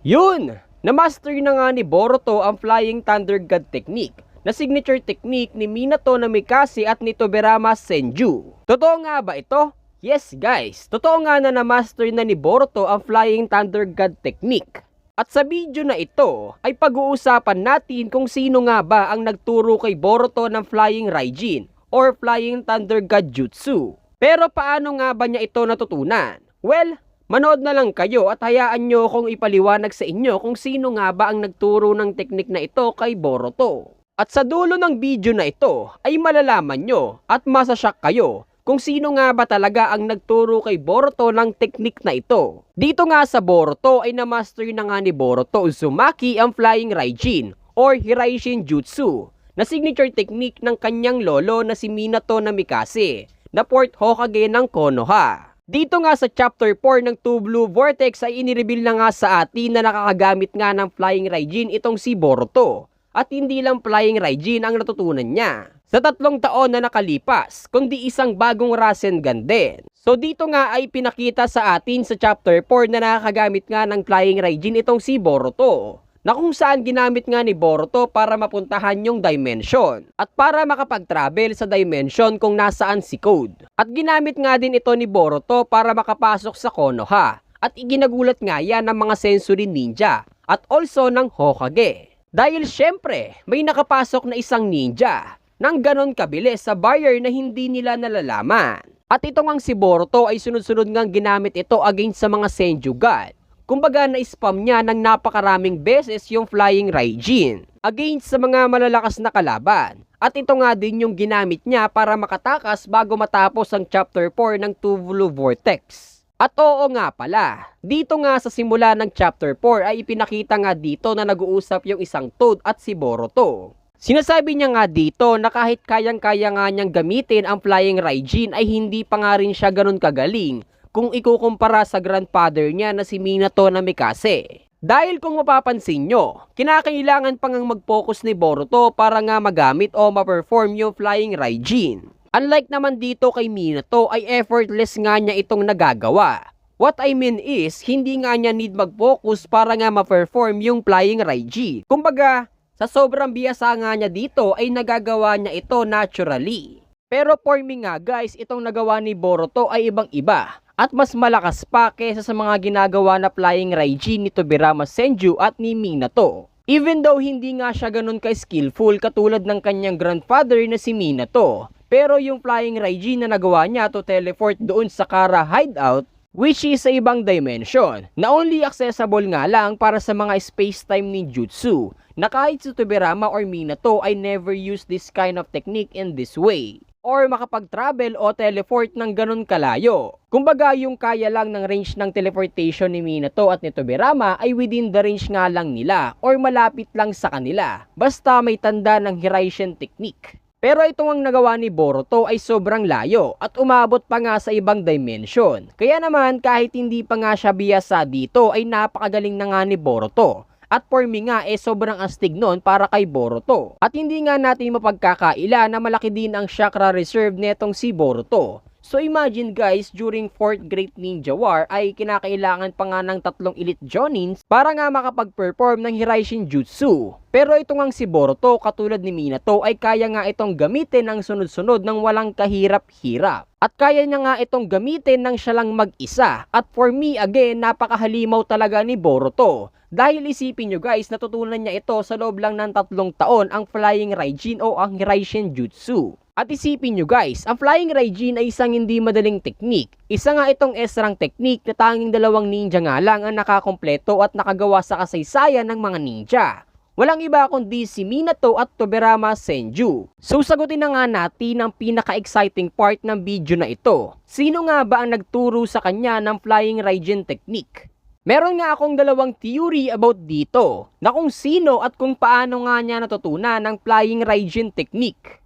Yun! Na-master na nga ni Boruto ang Flying Thunder God technique na signature technique ni Minato Namikaze at ni Tobirama Senju. Totoo nga ba ito? Yes guys, totoo nga na na-master na ni Boruto ang Flying Thunder God technique. At sa video na ito ay pag-uusapan natin kung sino nga ba ang nagturo kay Boruto ng Flying Raijin or Flying Thunder God Jutsu. Pero paano nga ba niya ito natutunan? Well, manood na lang kayo at hayaan nyo kung ipaliwanag sa inyo kung sino nga ba ang nagturo ng teknik na ito kay Boruto. At sa dulo ng video na ito ay malalaman nyo at masashock kayo kung sino nga ba talaga ang nagturo kay Boruto ng teknik na ito. Dito nga sa Boruto ay na-master na nga ni Boruto Uzumaki ang Flying Raijin or Hiraishin Jutsu na signature technique ng kanyang lolo na si Minato Namikaze na fourth Hokage ng Konoha. Dito nga sa chapter 4 ng Two Blue Vortex ay inireveal na nga sa atin na nakakagamit nga ng Flying Raijin itong si Boruto. At hindi lang Flying Raijin ang natutunan niya sa 3 taon na nakalipas, kundi isang bagong Rasengan din. So dito nga ay pinakita sa atin sa chapter 4 na nakakagamit nga ng Flying Raijin itong si Boruto, na kung saan ginamit nga ni Boruto para mapuntahan yung dimension at para makapag-travel sa dimension kung nasaan si Code. At ginamit nga din ito ni Boruto para makapasok sa Konoha at iginagulat nga yan ng mga sensory ninja at also ng Hokage. Dahil syempre, may nakapasok na isang ninja nang ganon kabilis sa barrier na hindi nila nalalaman. At ito ngang si Boruto ay sunod-sunod ngang ginamit ito against sa mga Senju God. Kumbaga na-spam niya ng napakaraming beses yung Flying Raijin against sa mga malalakas na kalaban. At ito nga din yung ginamit niya para makatakas bago matapos ang chapter 4 ng Two Blue Vortex. At oo nga pala, dito nga sa simula ng chapter 4 ay ipinakita nga dito na nag-uusap yung isang Toad at si Boruto. Sinasabi niya nga dito na kahit kayang-kaya nga niyang gamitin ang Flying Raijin ay hindi pa nga rin siya ganun kagaling kung ikukumpara sa grandfather niya na si Minato Namikaze. Dahil kung mapapansin nyo, kinakailangan pa ngang mag-focus ni Boruto para nga magamit o ma-perform yung Flying Raijin. Unlike naman dito kay Minato ay effortless nga niya itong nagagawa. What I mean is, hindi nga niya need mag-focus para nga ma-perform yung Flying Raijin. Kumbaga, sa sobrang biyasa nga niya dito ay nagagawa niya ito naturally. Pero for me nga guys, itong nagawa ni Boruto ay ibang-iba at mas malakas pa kesa sa mga ginagawa na Flying Raijin ni Tobirama Senju at ni Minato. Even though hindi nga siya ganun ka-skillful katulad ng kanyang grandfather na si Minato. Pero yung Flying Raijin na nagawa niya to teleport doon sa Kara hideout, which is sa ibang dimension, na only accessible nga lang para sa mga space-time ninjutsu, na kahit si Tobirama or Minato ay never use this kind of technique in this way, or makapag-travel o teleport ng ganun kalayo. Kumbaga yung kaya lang ng range ng teleportation ni Minato at ni Tobirama ay within the range nga lang nila, or malapit lang sa kanila, basta may tanda ng Hiraishin technique. Pero itong ang nagawa ni Boruto ay sobrang layo at umabot pa nga sa ibang dimension. Kaya naman kahit hindi pa nga siya biyasa dito ay napakagaling na nga ni Boruto. At for me nga sobrang astig nun para kay Boruto. At hindi nga natin mapagkakaila na malaki din ang chakra reserve netong si Boruto. So imagine guys, during 4th Great Ninja War ay kinakailangan pa nga ng 3 elite Jonins para nga makapag-perform ng Hiraishin Jutsu. Pero ito ngang si Boruto katulad ni Minato ay kaya nga itong gamitin ng sunod-sunod ng walang kahirap-hirap. At kaya niya nga itong gamitin ng siya lang mag-isa. At for me again, napakahalimaw talaga ni Boruto. Dahil isipin nyo guys, natutunan niya ito sa loob lang ng 3 taon ang Flying Raijin o ang Hiraishin Jutsu. At isipin nyo guys, ang Flying Raijin ay isang hindi madaling teknik. Isa nga itong esrang teknik na tanging 2 ninja nga lang ang nakakompleto at nakagawa sa kasaysayan ng mga ninja. Walang iba kundi si Minato at Tobirama Senju. So sagutin na nga natin ang pinaka-exciting part ng video na ito. Sino nga ba ang nagturo sa kanya ng Flying Raijin technique? Meron nga akong 2 theory about dito na kung sino at kung paano nga niya natutunan ang Flying Raijin technique.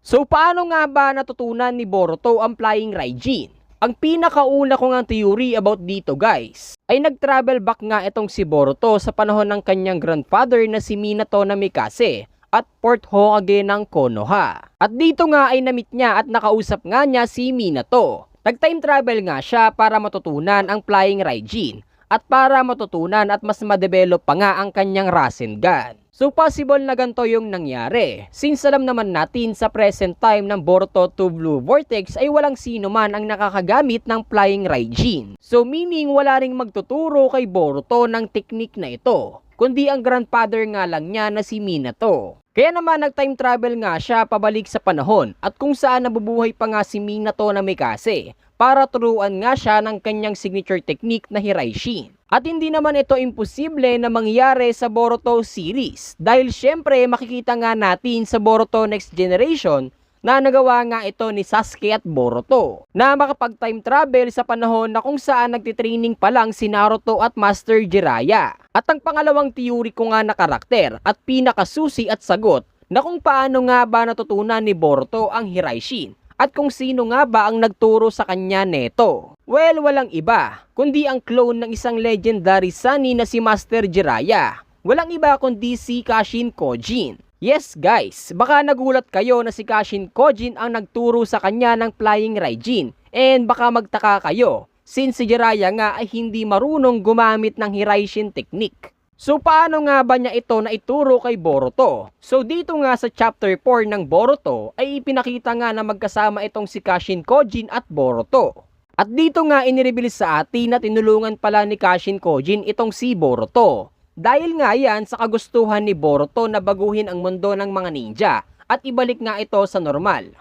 So paano nga ba natutunan ni Boruto ang Flying Raijin? Ang pinakauna ko nga theory about dito guys, ay nag-travel back nga itong si Boruto sa panahon ng kanyang grandfather na si Minato Namikaze at fourth Hokage ng Konoha. At dito nga ay na-meet niya at nakausap nga niya si Minato. Nag-time travel nga siya para matutunan ang Flying Raijin. at para matutunan at mas ma-develop pa nga ang kanyang Rasengan. So possible na ganito yung nangyari, since alam naman natin sa present time ng Boruto 2 Blue Vortex ay walang sino man ang nakakagamit ng Flying Raijin. So meaning wala ring magtuturo kay Boruto ng teknik na ito, kundi ang grandfather nga lang niya na si Minato. Kaya naman nag-time travel nga siya pabalik sa panahon at kung saan nabubuhay pa nga si Minato na Mikase para turuan nga siya ng kanyang signature technique na Hiraishin. At hindi naman ito imposible na mangyari sa Boruto series dahil syempre makikita nga natin sa Boruto Next Generation na nagawa nga ito ni Sasuke at Boruto na makapag-time travel sa panahon na kung saan nagtitraining pa lang si Naruto at Master Jiraiya. At ang pangalawang theory ko nga na karakter at pinakasusi at sagot na kung paano nga ba natutunan ni Boruto ang Hiraishin at kung sino nga ba ang nagturo sa kanya neto. Well, walang iba kundi ang clone ng isang legendary Sannin na si Master Jiraiya. Walang iba kundi si Kashin Kojin. Yes guys, baka nagulat kayo na si Kashin Kojin ang nagturo sa kanya ng Flying Raijin. And baka magtaka kayo, since si Jiraiya nga ay hindi marunong gumamit ng Hiraishin technique. So paano nga ba niya ito na ituro kay Boruto? So dito nga sa chapter 4 ng Boruto ay ipinakita nga na magkasama itong si Kashin Kojin at Boruto. At dito nga inireveal sa atin na tinulungan pala ni Kashin Kojin itong si Boruto. Dahil nga yan sa kagustuhan ni Boruto na baguhin ang mundo ng mga ninja at ibalik nga ito sa normal.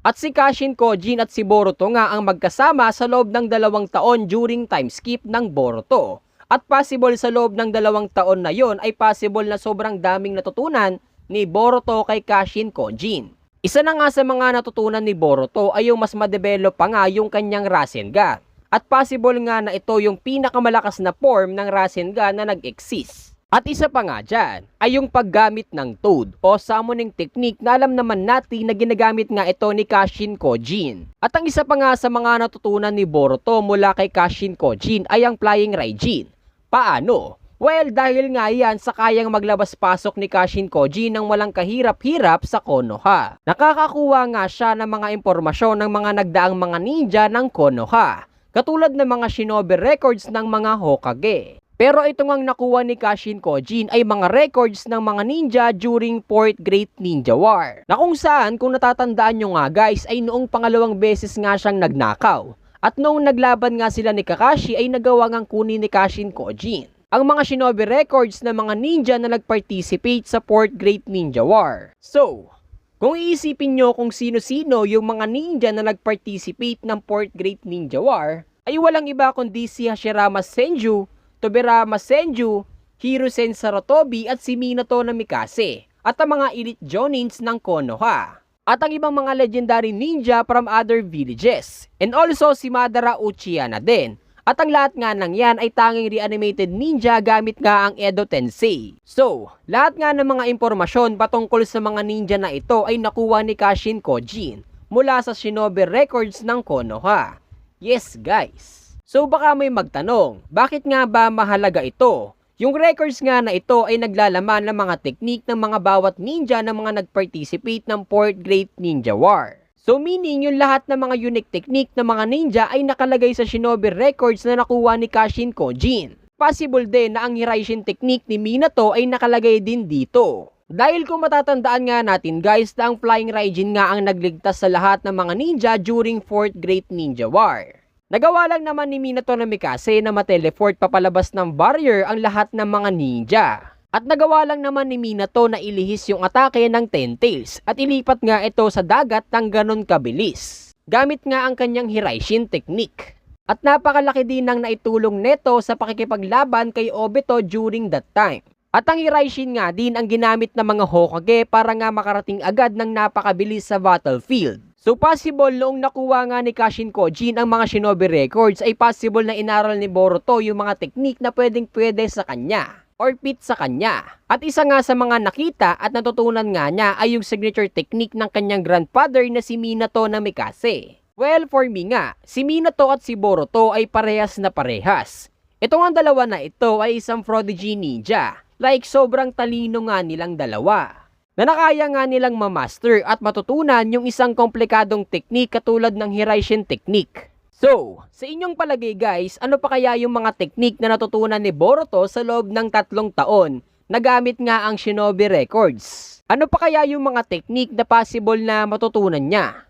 At si Kashin Kojin at si Boruto nga ang magkasama sa loob ng 2 taon during time skip ng Boruto. At possible sa loob ng 2 taon na yon ay possible na sobrang daming natutunan ni Boruto kay Kashin Kojin. Isa na nga sa mga natutunan ni Boruto ay yung mas ma-develop pa nga yung kanyang Rasengan. At possible nga na ito yung pinakamalakas na form ng Rasengan na nag-exist. At isa pa nga dyan ay yung paggamit ng Toad o summoning technique na alam naman natin na ginagamit nga ito ni Kashin Kojin. At ang isa pa nga sa mga natutunan ni Boruto mula kay Kashin Kojin ay ang Flying Raijin. Paano? Well, dahil nga yan sa kayang maglabas-pasok ni Kashin Kojin ng walang kahirap-hirap sa Konoha. Nakakakuha nga siya ng mga impormasyon ng mga nagdaang mga ninja ng Konoha, katulad ng mga shinobi records ng mga Hokage. Pero ito ngang nakuha ni Kashin Kojin ay mga records ng mga ninja during 4th Great Ninja War. Na kung saan, kung natatandaan nyo nga guys, ay noong pangalawang beses nga siyang nagnakaw. At noong naglaban nga sila ni Kakashi ay nagawa ngang kunin ni Kashin Kojin ang mga shinobi records ng mga ninja na nag-participate sa 4th Great Ninja War. So, kung iisipin nyo kung sino-sino yung mga ninja na nag-participate ng 4th Great Ninja War, ay walang iba kundi si Hashirama Senju, Tobirama Senju, Hiruzen Sarutobi at si Minato na Mikase at ang mga elite jonins ng Konoha. At ang ibang mga legendary ninja from other villages. And also si Madara Uchiha na din. At ang lahat nga ng yan ay tanging reanimated ninja gamit nga ang Edo Tensei. So, lahat nga ng mga impormasyon patungkol sa mga ninja na ito ay nakuha ni Kashin Kojin mula sa shinobi records ng Konoha. Yes guys. So baka may magtanong, bakit nga ba mahalaga ito? Yung records nga na ito ay naglalaman ng mga teknik ng mga bawat ninja na mga nag-participate ng 4th Great Ninja War. So meaning yung lahat ng mga unique technique ng mga ninja ay nakalagay sa shinobi records na nakuha ni Kashin Kojin. Possible din na ang Hiraishin technique ni Minato ay nakalagay din dito. Dahil kung matatandaan nga natin guys na ang Flying Raijin nga ang nagligtas sa lahat ng mga ninja during 4th Great Ninja War. Nagawa lang naman ni Minato na Mikase na mateleport papalabas ng barrier ang lahat ng mga ninja. At nagawa lang naman ni Minato na ilihis yung atake ng Ten Tails at ilipat nga ito sa dagat ng ganon kabilis. Gamit nga ang kanyang Hiraishin technique. At napakalaki din ang naitulong neto sa pakikipaglaban kay Obito during that time. At ang Hiraishin nga din ang ginamit ng mga Hokage para nga makarating agad ng napakabilis sa battlefield. So possible noong nakuha nga ni Kashin Kojin ang mga shinobi records ay possible na inaral ni Boruto yung mga teknik na pwedeng-pwede sa kanya or fit sa kanya. At isa nga sa mga nakita at natutunan nga niya ay yung signature technique ng kanyang grandfather na si Minato na Mikase. Well, for me nga, si Minato at si Boruto ay parehas na parehas. Ito nga dalawa na ito ay isang prodigy ninja. Like sobrang talino nga nilang dalawa. Na nakaya nga nilang mamaster at matutunan yung isang komplikadong teknik katulad ng Hiraishin technique. So, sa inyong palagay guys, ano pa kaya yung mga teknik na natutunan ni Boruto sa loob ng 3 taon na gamit nga ang Shinobi Records? Ano pa kaya yung mga teknik na possible na matutunan niya?